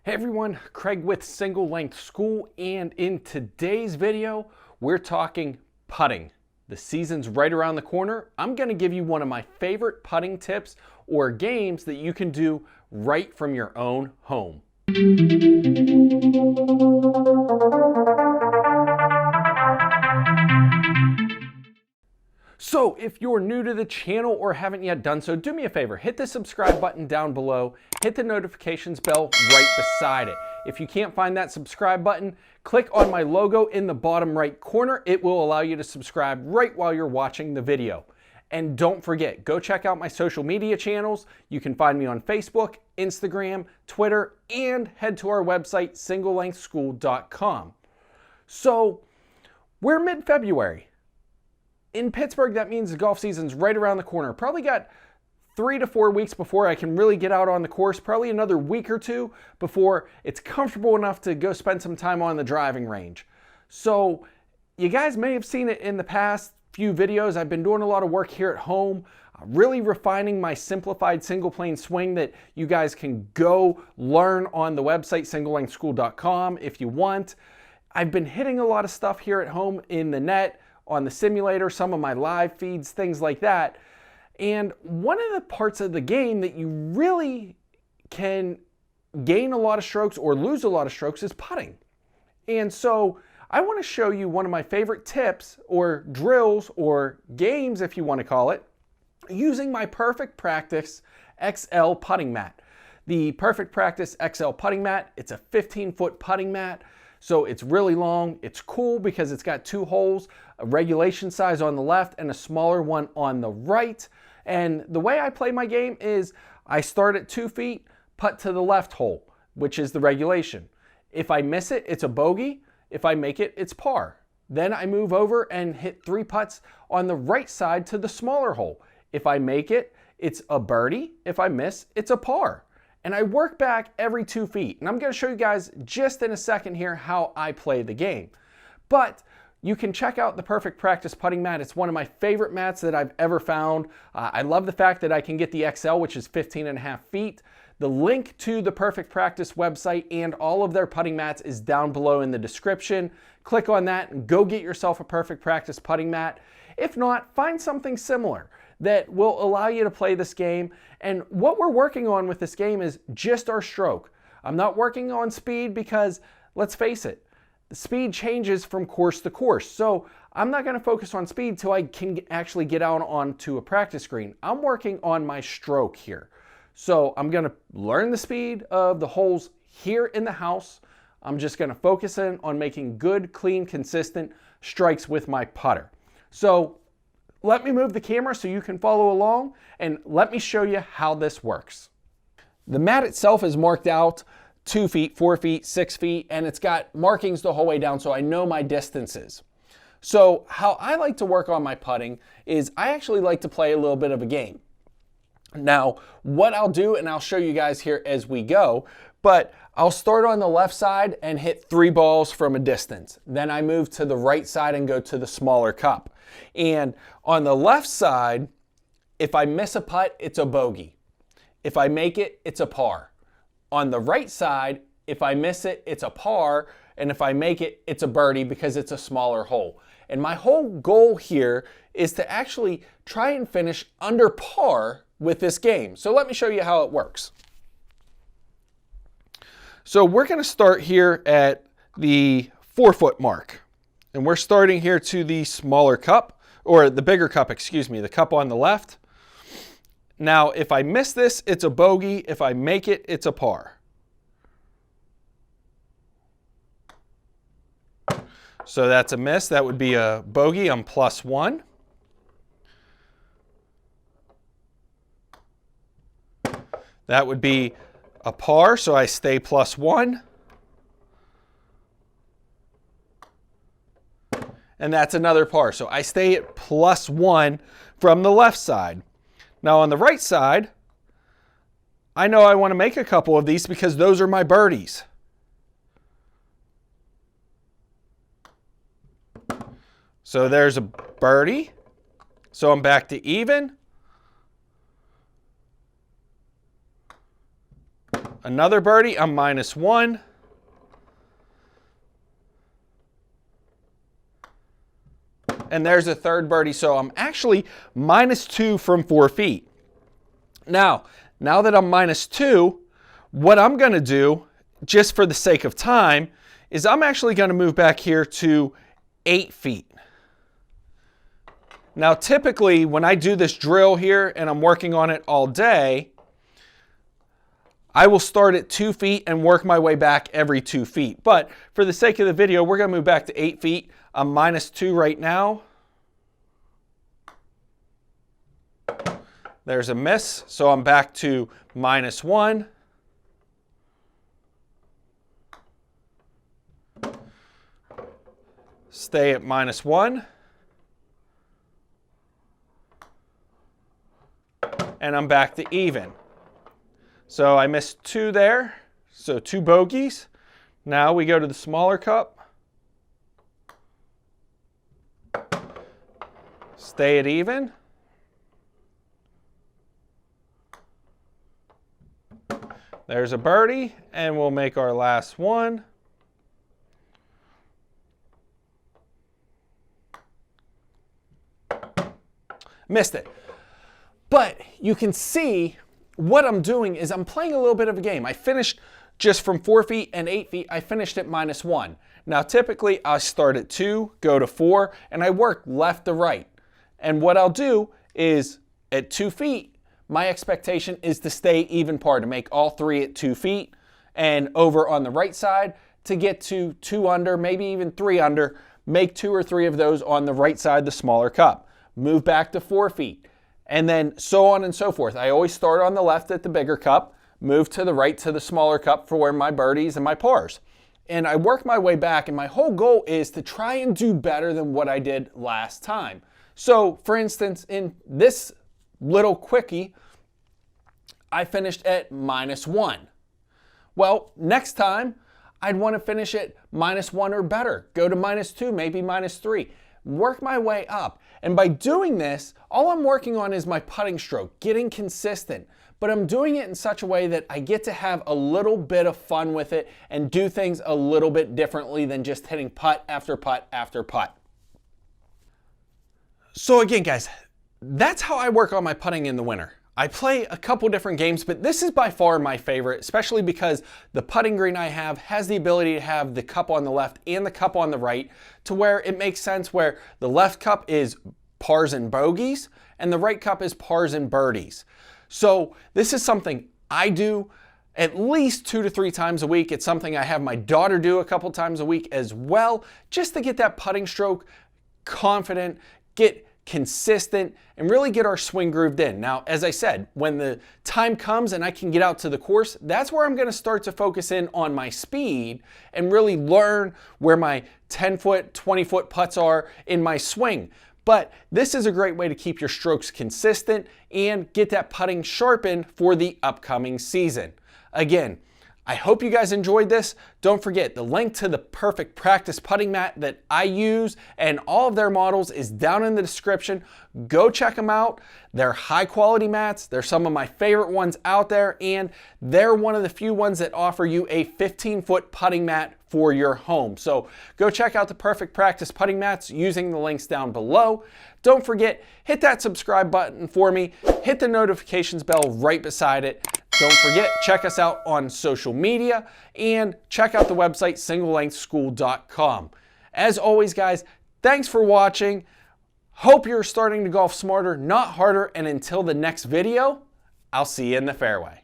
Hey everyone, Craig with Single Length School, and in today's video, we're talking putting. The season's right around the corner. I'm gonna give you one of my favorite putting tips or games that you can do right from your own home. So if you're new to the channel or haven't yet done so, do me a favor, hit the subscribe button down below, hit the notifications bell right beside it. If you can't find that subscribe button, click on my logo in the bottom right corner. It will allow you to subscribe right while you're watching the video. And don't forget, go check out my social media channels. You can find me on Facebook, Instagram, Twitter, and head to our website, singlelengthschool.com. So we're mid-February. In Pittsburgh, that means the golf season's right around the corner. Probably got 3 to 4 weeks before I can really get out on the course. Probably another week or two before it's comfortable enough to go spend some time on the driving range. So you guys may have seen it in the past few videos. I've been doing a lot of work here at home, really refining my simplified single plane swing that you guys can go learn on the website, singlelengthschool.com, if you want. I've been hitting a lot of stuff here at home in the net, on the simulator, some of my live feeds, things like that. And one of the parts of the game that you really can gain a lot of strokes or lose a lot of strokes is putting. And so I want to show you one of my favorite tips or drills or games, if you want to call it, using my Perfect Practice XL putting mat. The Perfect Practice XL putting mat, it's a 15-foot putting mat. So it's really long. It's cool because it's got 2 holes, a regulation size on the left and a smaller one on the right. And the way I play my game is I start at 2 feet, putt to the left hole, which is the regulation. If I miss it, it's a bogey. If I make it, it's par. Then I move over and hit 3 putts on the right side to the smaller hole. If I make it, it's a birdie. If I miss, it's a par. And I work back every 2 feet. And I'm going to show you guys just in a second here how I play the game. But you can check out the Perfect Practice putting mat. It's one of my favorite mats that I've ever found. I love the fact that I can get the XL, which is 15.5 feet. The link to the Perfect Practice website and all of their putting mats is down below in the description. Click on that and go get yourself a Perfect Practice putting mat. If not, find something similar that will allow you to play this game. And what we're working on with this game is just our stroke. I'm not working on speed because, let's face it, the speed changes from course to course. So I'm not going to focus on speed till I can actually get out onto a practice green. I'm working on my stroke here. So I'm going to learn the speed of the holes here in the house. I'm just going to focus in on making good, clean, consistent strikes with my putter. So let me move the camera so you can follow along, and let me show you how this works. The mat itself is marked out 2 feet, 4 feet, 6 feet, and it's got markings the whole way down so I know my distances. So how I like to work on my putting is I actually like to play a little bit of a game. Now, what I'll do, and I'll show you guys here as we go, but I'll start on the left side and hit 3 balls from a distance. Then I move to the right side and go to the smaller cup. And on the left side, if I miss a putt, it's a bogey. If I make it, it's a par. On the right side, if I miss it, it's a par. And if I make it, it's a birdie because it's a smaller hole. And my whole goal here is to actually try and finish under par with this game. So let me show you how it works. So we're going to start here at the 4-foot mark. And we're starting here to the smaller cup, or the bigger cup, excuse me, the cup on the left. Now, if I miss this, it's a bogey. If I make it, it's a par. So that's a miss. That would be a bogey. I'm +1. That would be a par, so I stay +1. And that's another par. So I stay at +1 from the left side. Now on the right side, I know I want to make a couple of these because those are my birdies. So there's a birdie. So I'm back to even. Another birdie, I'm -1. And there's a third birdie, so I'm actually -2 from 4 feet. Now that I'm -2, what I'm going to do, just for the sake of time, is I'm actually going to move back here to 8 feet. Now, typically, when I do this drill here and I'm working on it all day, I will start at 2 feet and work my way back every 2 feet. But for the sake of the video, we're going to move back to 8 feet. I'm -2 right now. There's a miss, so I'm back to -1. Stay at -1. And I'm back to even. So I missed 2 there, so 2 bogeys. Now we go to the smaller cup. Stay at even. There's a birdie, and we'll make our last one. Missed it. But you can see what I'm doing is I'm playing a little bit of a game. I finished just from 4 feet and 8 feet, I finished at -1. Now typically I start at 2, go to 4, and I work left to right. And what I'll do is at 2 feet, my expectation is to stay even par, to make all 3 at 2 feet, and over on the right side to get to 2 under, maybe even 3 under, make 2 or 3 of those on the right side, the smaller cup. Move back to 4 feet. And then so on and so forth. I always start on the left at the bigger cup, move to the right to the smaller cup for where my birdies and my pars. And I work my way back, and my whole goal is to try and do better than what I did last time. So for instance, in this little quickie, I finished at -1. Well, next time I'd want to finish at -1 or better. Go to -2, maybe -3. Work my way up. And by doing this, all I'm working on is my putting stroke, getting consistent. But I'm doing it in such a way that I get to have a little bit of fun with it and do things a little bit differently than just hitting putt after putt after putt. So again, guys, that's how I work on my putting in the winter. I play a couple different games, but this is by far my favorite, especially because the putting green I have has the ability to have the cup on the left and the cup on the right, to where it makes sense where the left cup is pars and bogeys and the right cup is pars and birdies. So this is something I do at least 2 to 3 times a week. It's something I have my daughter do a couple times a week as well, just to get that putting stroke confident, get consistent, and really get our swing grooved in. Now, as I said, when the time comes and I can get out to the course, that's where I'm going to start to focus in on my speed and really learn where my 10-foot, 20-foot putts are in my swing. But this is a great way to keep your strokes consistent and get that putting sharpened for the upcoming season. Again, I hope you guys enjoyed this. Don't forget, the link to the perfect practice putting mat that I use and all of their models is down in the description. Go check them out. They're high quality mats. They're some of my favorite ones out there, and they're one of the few ones that offer you a 15-foot putting mat for your home. So go check out the perfect practice putting mats using the links down below. Don't forget, hit that subscribe button for me. Hit the notifications bell right beside it. Don't forget, check us out on social media and check out the website singlelengthschool.com. As always, guys, thanks for watching. Hope you're starting to golf smarter, not harder, and until the next video, I'll see you in the fairway.